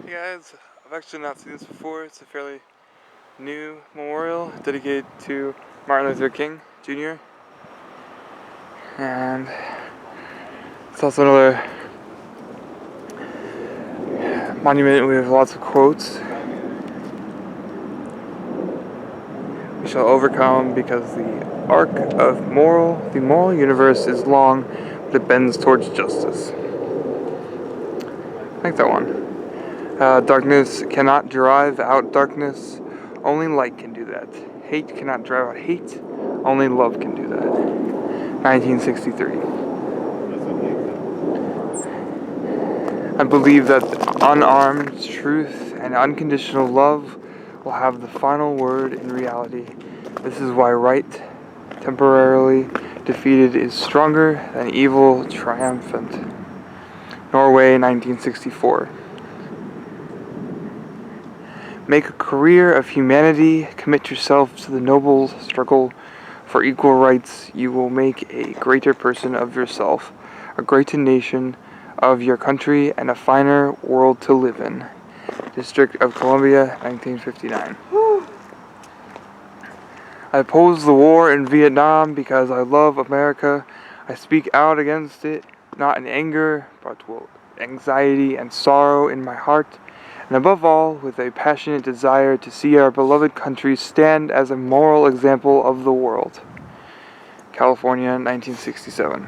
Hey guys, I've actually not seen this before. It's a fairly new memorial dedicated to Martin Luther King Jr. And it's also another monument with lots of quotes. We shall overcome because the arc of the moral universe is long, but it bends towards justice. I like that one. Darkness cannot drive out darkness. Only light can do that. Hate cannot drive out hate. Only love can do that. 1963. I believe that unarmed truth and unconditional love will have the final word in reality. This is why right, temporarily defeated, is stronger than evil triumphant. Norway, 1964. Make a career of humanity. Commit yourself to the noble struggle for equal rights. You will make a greater person of yourself, a greater nation of your country, and a finer world to live in. District of Columbia, 1959. I oppose the war in Vietnam because I love America. I speak out against it, not in anger, but with anxiety and sorrow in my heart, and above all, with a passionate desire to see our beloved country stand as a moral example of the world. California, 1967.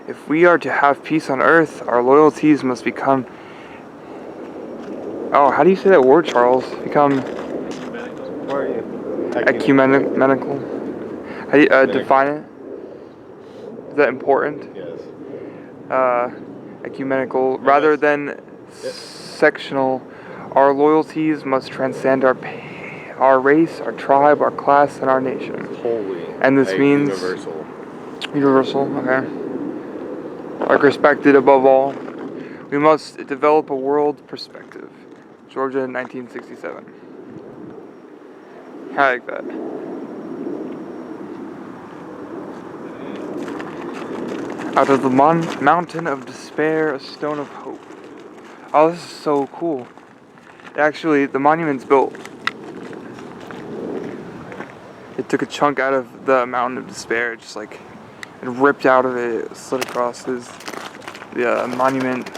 If we are to have peace on earth, our loyalties must become... Oh, how do you say that word, Charles? Become... Where are you? Ecumenical. How do you define it? Is that important? Yes. Ecumenical. Rather than sectional, our loyalties must transcend our race, our tribe, our class, and our nation. Holy. And this means... Universal. Universal, okay. Like respected above all. We must develop a world perspective. Georgia, 1967. I like that. Out of the mountain of despair, a stone of hope. Oh, this is so cool. Actually, the monument's built. It took a chunk out of the mountain of despair, just like, and ripped out of it, slid across the monument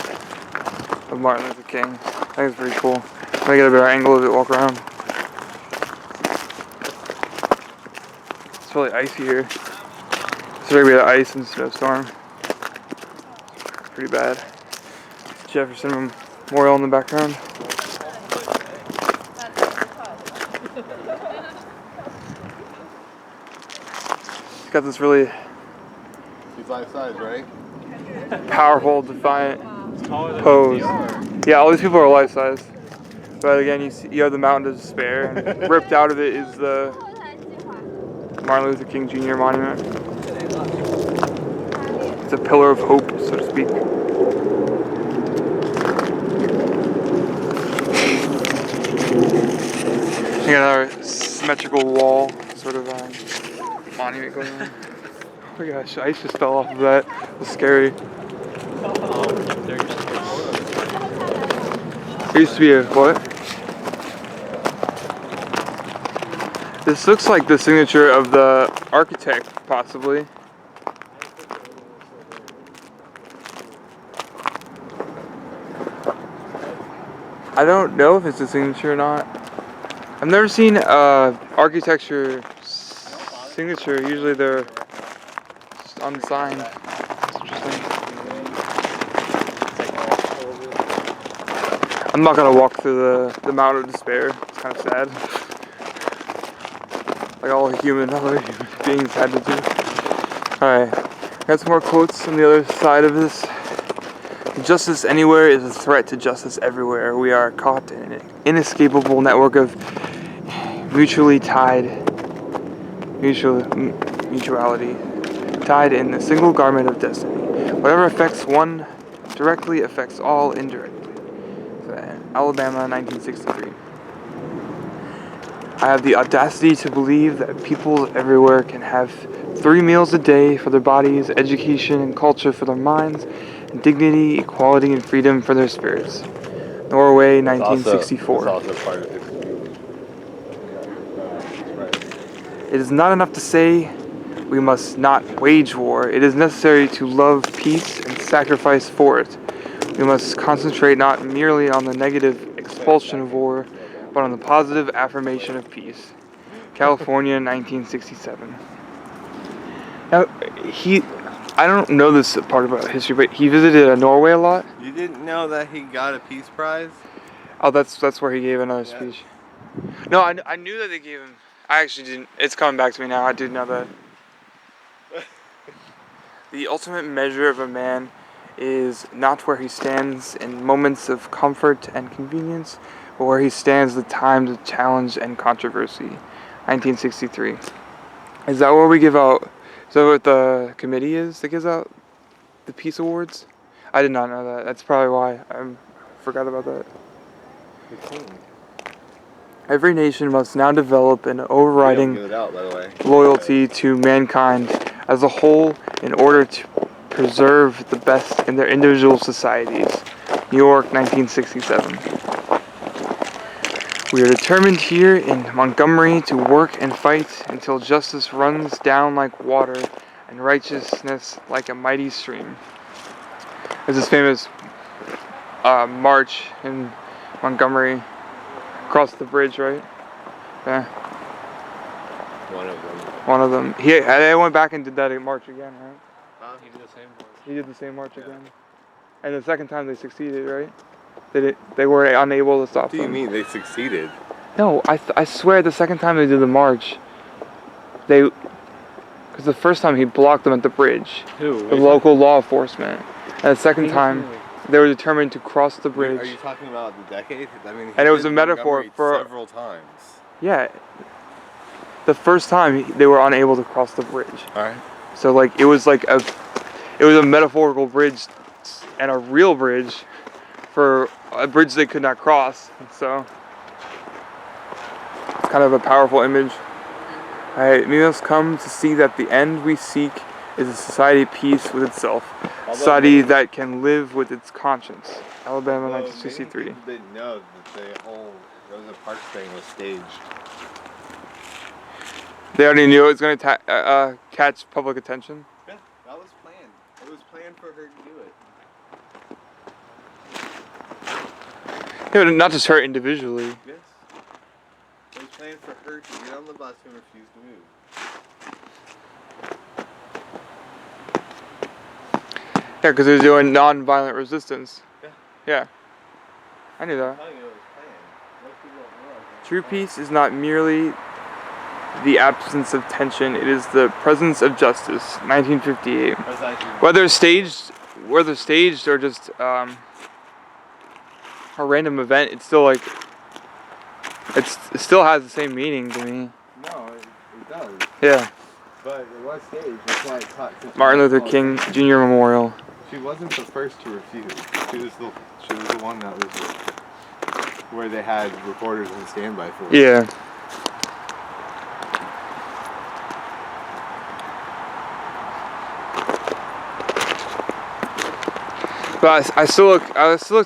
of Martin Luther King. I think it's pretty cool. I'm gonna get a better angle of it, walk around. It's really icy here. It's gonna be the ice and snowstorm. Pretty bad. Jefferson Memorial in the background. It's got this really He's life size, right? powerful, defiant pose. Yeah, all these people are life size. But again, you have the mountain of despair, and ripped out of it is the Martin Luther King Jr. monument. It's a pillar of hope, so to speak. You got another symmetrical wall, sort of monument going on. Oh my gosh, ice just fell off of that. It was scary. There used to be a what? This looks like the signature of the architect, possibly. I don't know if it's a signature or not. I've never seen architecture signature. Usually they're just unsigned. It's interesting. I'm not gonna walk through the mountain of despair. It's kind of sad. Like all other human beings had to do. Alright, got some more quotes on the other side of this. Justice anywhere is a threat to justice everywhere. We are caught in an inescapable network of mutuality, tied in a single garment of destiny. Whatever affects one directly affects all indirectly. So, Alabama, 1963. I have the audacity to believe that people everywhere can have 3 meals a day for their bodies, education and culture for their minds, and dignity, equality, and freedom for their spirits. Norway, 1964. That's also part of his It is not enough to say we must not wage war. It is necessary to love peace and sacrifice for it. We must concentrate not merely on the negative expulsion of war, but on the positive affirmation of peace. California, 1967. Now, I don't know this part about history, but he visited Norway a lot. You didn't know that he got a peace prize? Oh, that's where he gave another Yeah. speech. No, I knew that they gave him. I actually didn't. It's coming back to me now. I did know that. The ultimate measure of a man is not where he stands in moments of comfort and convenience, but where he stands the times of challenge and controversy. 1963. Is that where we give out? Is that what the committee is that gives out the Peace Awards? I did not know that. That's probably why I forgot about that. The king. Every nation must now develop an overriding Give it out, by the way. loyalty to mankind as a whole in order to preserve the best in their individual societies. New York, 1967. We are determined here in Montgomery to work and fight until justice runs down like water and righteousness like a mighty stream. There's this famous march in Montgomery across the bridge, right? Yeah. One of them. They went back and did that march again, right? He did the same march. He did the same march again. And the second time they succeeded, right? They were unable to stop What do you them. mean they succeeded? No, I swear the second time they did the march, because the first time he blocked them at the bridge, Who? the local law enforcement. And the second time, they were determined to cross the Are bridge. you talking about the decade? I mean, he And it was did a metaphor Montgomery for- several times. Yeah. The first time they were unable to cross the bridge. All right. So like it was a metaphorical bridge and a real bridge for a bridge they could not cross. So it's kind of a powerful image. Alright, we must come to see that the end we seek is a society at peace with itself. A society that can live with its conscience. Alabama, 1963. Many people didn't know that the whole Rosa Parks thing was staged. They already knew it was going to catch public attention. Yeah, that was planned. It was planned for her to do it. Yeah, but not just her individually. Yes. It was planned for her to get on the bus and refuse to move. Yeah, because they were doing non-violent resistance. Yeah. Yeah. I knew that. I'm telling you, it was planned. Most people don't realize that. True peace is not merely the absence of tension, it is the presence of justice. 1958. That's actually Whether staged or just a random event, it's still like it still has the same meaning to me. no, it does. Yeah. But it was staged. That's why it caught such a Martin Luther big King buzz. Jr. Memorial. She wasn't the first to refuse. She was the one that was where they had reporters on standby for. Yeah. But I still look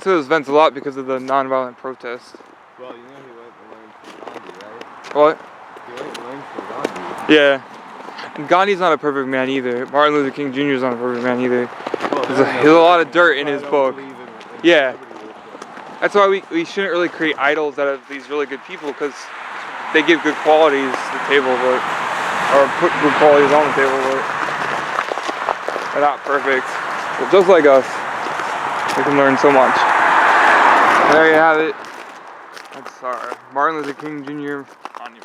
to those events a lot because of the nonviolent protests. Well, you know he went and learned from Gandhi, right? What? He went and learned from Gandhi. Yeah. And Gandhi's not a perfect man either. Martin Luther King Jr. is not a perfect man either. Well, There's a lot of dirt in his I don't book. believe in Yeah. celebrity worship. That's why we shouldn't really create idols out of these really good people, because they give good qualities to the table, but or put good qualities on the table, but they're not perfect. But just like us, we can learn so much. There you have it. That's our Martin Luther King Jr. monument.